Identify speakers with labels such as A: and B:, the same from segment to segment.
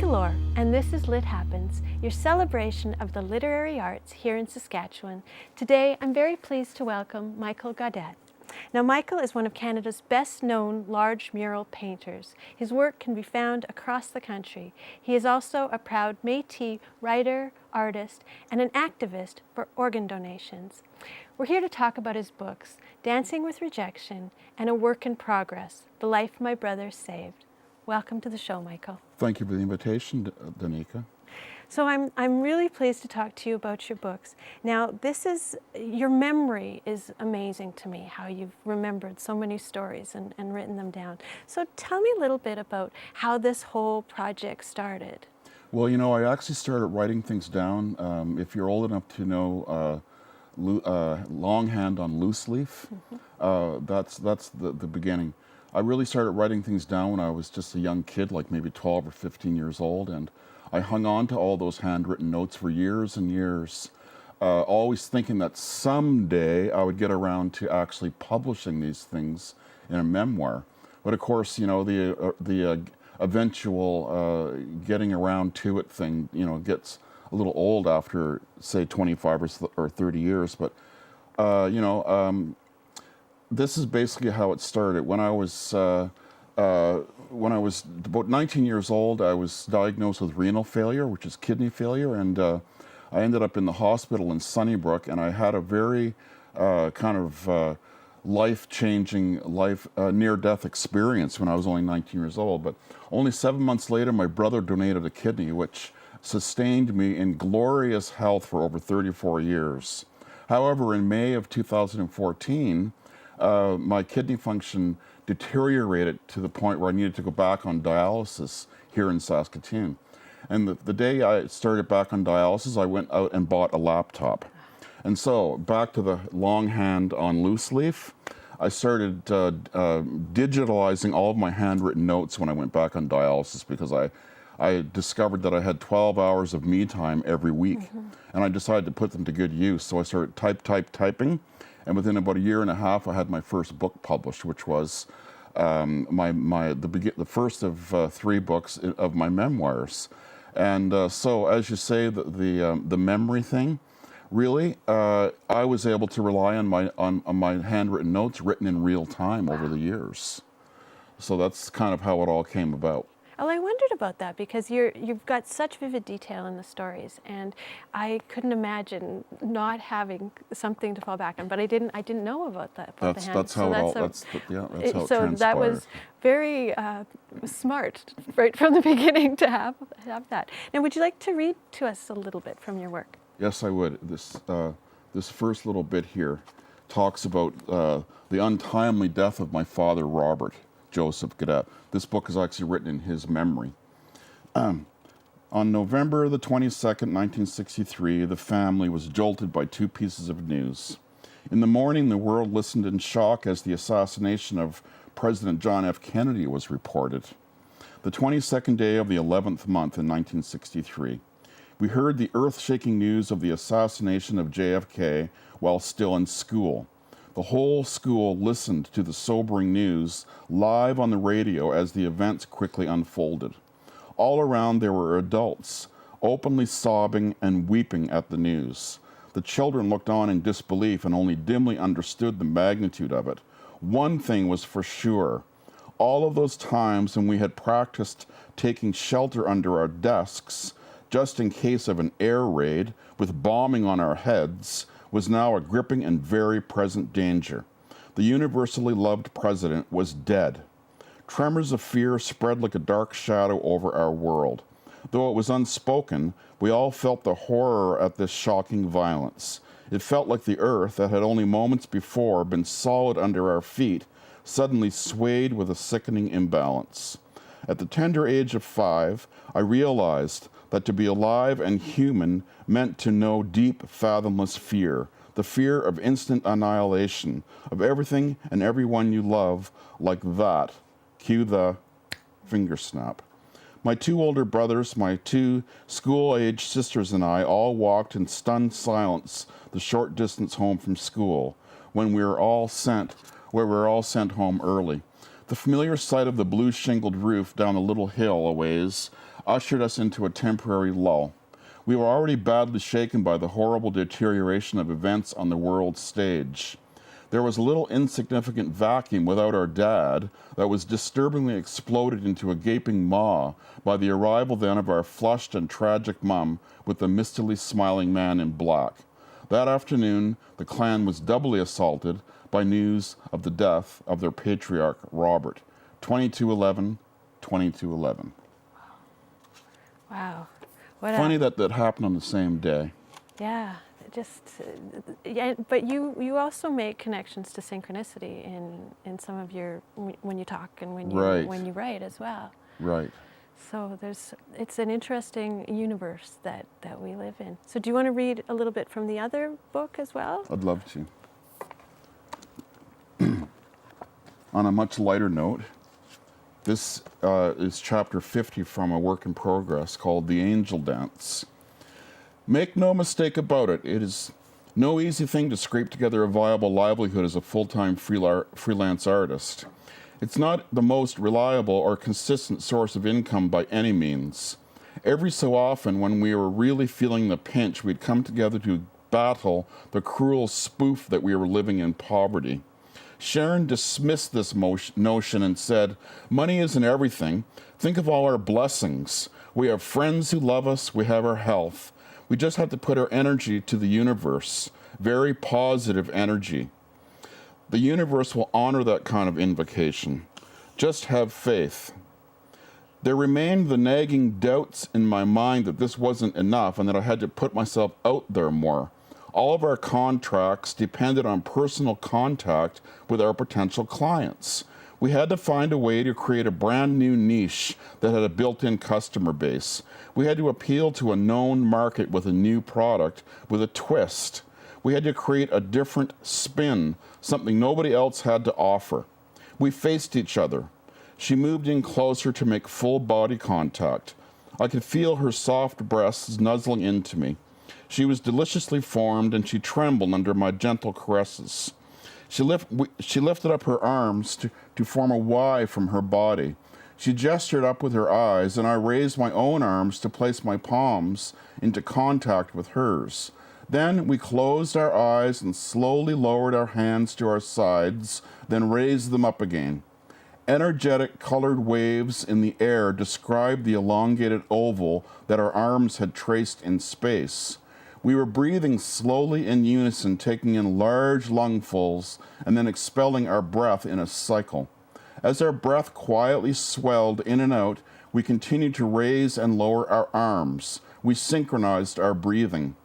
A: Danica Lorer, and this is Lit Happens, your celebration of the literary arts here in Saskatchewan. Today, I'm very pleased to welcome Michael Gaudet. Now, Michael is one of Canada's best-known large mural painters. His work can be found across the country. He is also a proud Métis writer, artist, and an activist for organ donations. We're here to talk about his books, Dancing with Rejection, and A Work in Progress, The Life My Brother Saved. Welcome to the show, Michael.
B: Thank you for the invitation, Danica.
A: So I'm really pleased to talk to you about your books. Now, your memory is amazing to me, how you've remembered so many stories and written them down. So tell me a little bit about how this whole project started.
B: Well, you know, I actually started writing things down. If you're old enough to know longhand on loose leaf, that's the beginning. I really started writing things down when I was just a young kid, like maybe 12 or 15 years old, and I hung on to all those handwritten notes for years and years, always thinking that someday I would get around to actually publishing these things in a memoir. But of course, you know, the eventual getting around to it thing, you know, gets a little old after, say, 25 or 30 years. But, you know, this is basically how it started. When I was about 19 years old, I was diagnosed with renal failure, which is kidney failure, and I ended up in the hospital in Sunnybrook, and I had a very life-changing, near-death experience when I was only 19 years old. But only 7 months later, my brother donated a kidney, which sustained me in glorious health for over 34 years. However, in May of 2014, my kidney function deteriorated to the point where I needed to go back on dialysis here in Saskatoon. And the day I started back on dialysis, I went out and bought a laptop. And so, back to the longhand on loose leaf, I started digitalizing all of my handwritten notes when I went back on dialysis, because I discovered that I had 12 hours of me time every week. And I decided to put them to good use. So I started typing. And within about a year and a half, I had my first book published, which was the first of 3 books of my memoirs. And so, as you say, the memory thing, really, I was able to rely on my handwritten notes written in real time over the years. So that's kind of how it all came about.
A: Well, I wondered about that because you've got such vivid detail in the stories, and I couldn't imagine not having something to fall back on. But I didn't know about that.
B: That's how it transpired.
A: That was very smart right from the beginning to have that. Now, would you like to read to us a little bit from your work?
B: Yes, I would. This first little bit here talks about the untimely death of my father, Robert Joseph Gaudet. This book is actually written in his memory. On November the 22nd, 1963, the family was jolted by 2 pieces of news. In the morning, the world listened in shock as the assassination of President John F. Kennedy was reported. The 22nd day of the 11th month in 1963, we heard the earth-shaking news of the assassination of JFK while still in school. The whole school listened to the sobering news live on the radio as the events quickly unfolded. All around there were adults, openly sobbing and weeping at the news. The children looked on in disbelief and only dimly understood the magnitude of it. One thing was for sure. All of those times when we had practiced taking shelter under our desks, just in case of an air raid with bombing on our heads, was now a gripping and very present danger. The universally loved president was dead. Tremors of fear spread like a dark shadow over our world. Though it was unspoken, we all felt the horror at this shocking violence. It felt like the earth, that had only moments before been solid under our feet, suddenly swayed with a sickening imbalance. At the tender age of 5, I realized that to be alive and human meant to know deep, fathomless fear, the fear of instant annihilation, of everything and everyone you love, like that. Cue the finger snap. My 2 older brothers, my 2 school-aged sisters, and I all walked in stunned silence the short distance home from school, where we were all sent home early. The familiar sight of the blue shingled roof down a little hill a ways ushered us into a temporary lull. We were already badly shaken by the horrible deterioration of events on the world stage. There was a little insignificant vacuum without our dad that was disturbingly exploded into a gaping maw by the arrival then of our flushed and tragic mum with the mistily smiling man in black. That afternoon, the clan was doubly assaulted by news of the death of their patriarch, Robert. 2211, 2211.
A: Wow.
B: Funny that happened on the same day.
A: Yeah, yeah, but you also make connections to synchronicity in some of your, when you talk and when you write as well.
B: Right.
A: So it's an interesting universe that we live in. So do you want to read a little bit from the other book as well?
B: I'd love to. On a much lighter note, this is chapter 50 from a work in progress called The Angel Dance. Make no mistake about it, it is no easy thing to scrape together a viable livelihood as a full-time freelance artist. It's not the most reliable or consistent source of income by any means. Every so often, when we were really feeling the pinch, we'd come together to battle the cruel spoof that we were living in poverty. Sharon dismissed this notion and said, "Money isn't everything. Think of all our blessings. We have friends who love us. We have our health. We just have to put our energy to the universe. Very positive energy. The universe will honor that kind of invocation. Just have faith." There remained the nagging doubts in my mind that this wasn't enough and that I had to put myself out there more. All of our contracts depended on personal contact with our potential clients. We had to find a way to create a brand new niche that had a built-in customer base. We had to appeal to a known market with a new product, with a twist. We had to create a different spin, something nobody else had to offer. We faced each other. She moved in closer to make full body contact. I could feel her soft breasts nuzzling into me. She was deliciously formed, and she trembled under my gentle caresses. She lifted up her arms to form a Y from her body. She gestured up with her eyes, and I raised my own arms to place my palms into contact with hers. Then we closed our eyes and slowly lowered our hands to our sides, then raised them up again. Energetic colored waves in the air described the elongated oval that our arms had traced in space. We were breathing slowly in unison, taking in large lungfuls and then expelling our breath in a cycle. As our breath quietly swelled in and out, we continued to raise and lower our arms. We synchronized our breathing.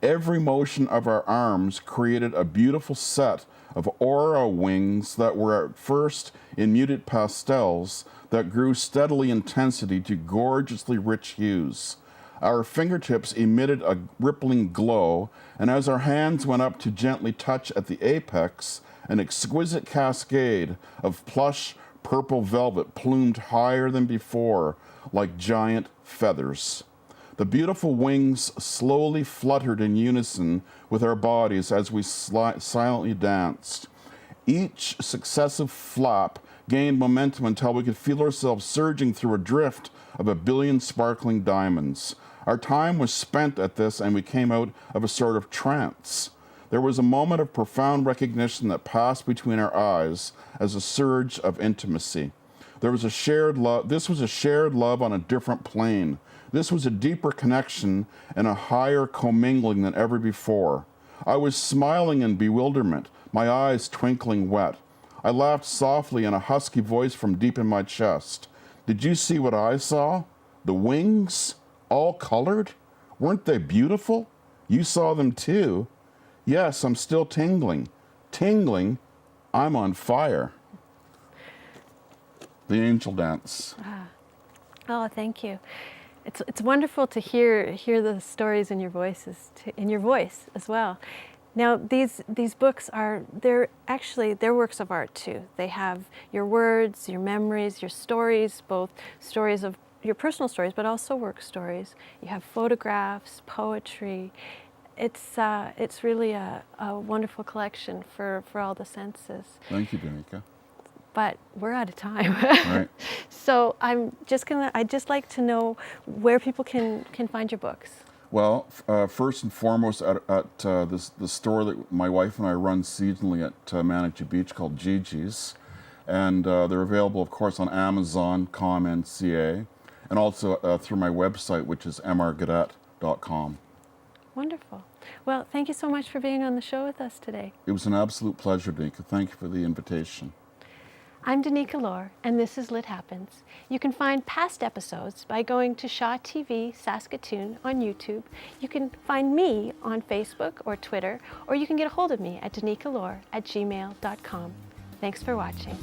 B: Every motion of our arms created a beautiful set of aura wings that were at first in muted pastels that grew steadily in intensity to gorgeously rich hues. Our fingertips emitted a rippling glow, and as our hands went up to gently touch at the apex, an exquisite cascade of plush purple velvet plumed higher than before, like giant feathers. The beautiful wings slowly fluttered in unison with our bodies as we silently danced. Each successive flap gained momentum until we could feel ourselves surging through a drift of 1 billion sparkling diamonds. Our time was spent at this, and we came out of a sort of trance. There was a moment of profound recognition that passed between our eyes as a surge of intimacy. There was a shared love. This was a shared love on a different plane. This was a deeper connection and a higher commingling than ever before. I was smiling in bewilderment, my eyes twinkling wet. I laughed softly in a husky voice from deep in my chest. Did you see what I saw? The wings? All colored? Weren't they beautiful? You saw them too. Yes, I'm still tingling. Tingling? I'm on fire. The Angel Dance.
A: Oh, thank you. It's wonderful to hear the stories in your voice as well. Now these books they're works of art too. They have your words, your memories, your stories, both stories of your personal stories, but also work stories. You have photographs, poetry. It's really a wonderful collection for all the senses.
B: Thank you, Danica.
A: but we're out of time.
B: Right.
A: So I'd just like to know where people can find your books.
B: Well, first and foremost, at the store that my wife and I run seasonally at Manitou Beach called Gigi's. And they're available, of course, on Amazon.com and CA, and also through my website, which is mrgaudet.com.
A: Wonderful. Well, thank you so much for being on the show with us today.
B: It was an absolute pleasure, Danica. Thank you for the invitation.
A: I'm Danica Lorer, and this is Lit Happens. You can find past episodes by going to Shaw TV Saskatoon on YouTube. You can find me on Facebook or Twitter, or you can get a hold of me at danicalorer@gmail.com. Thanks for watching.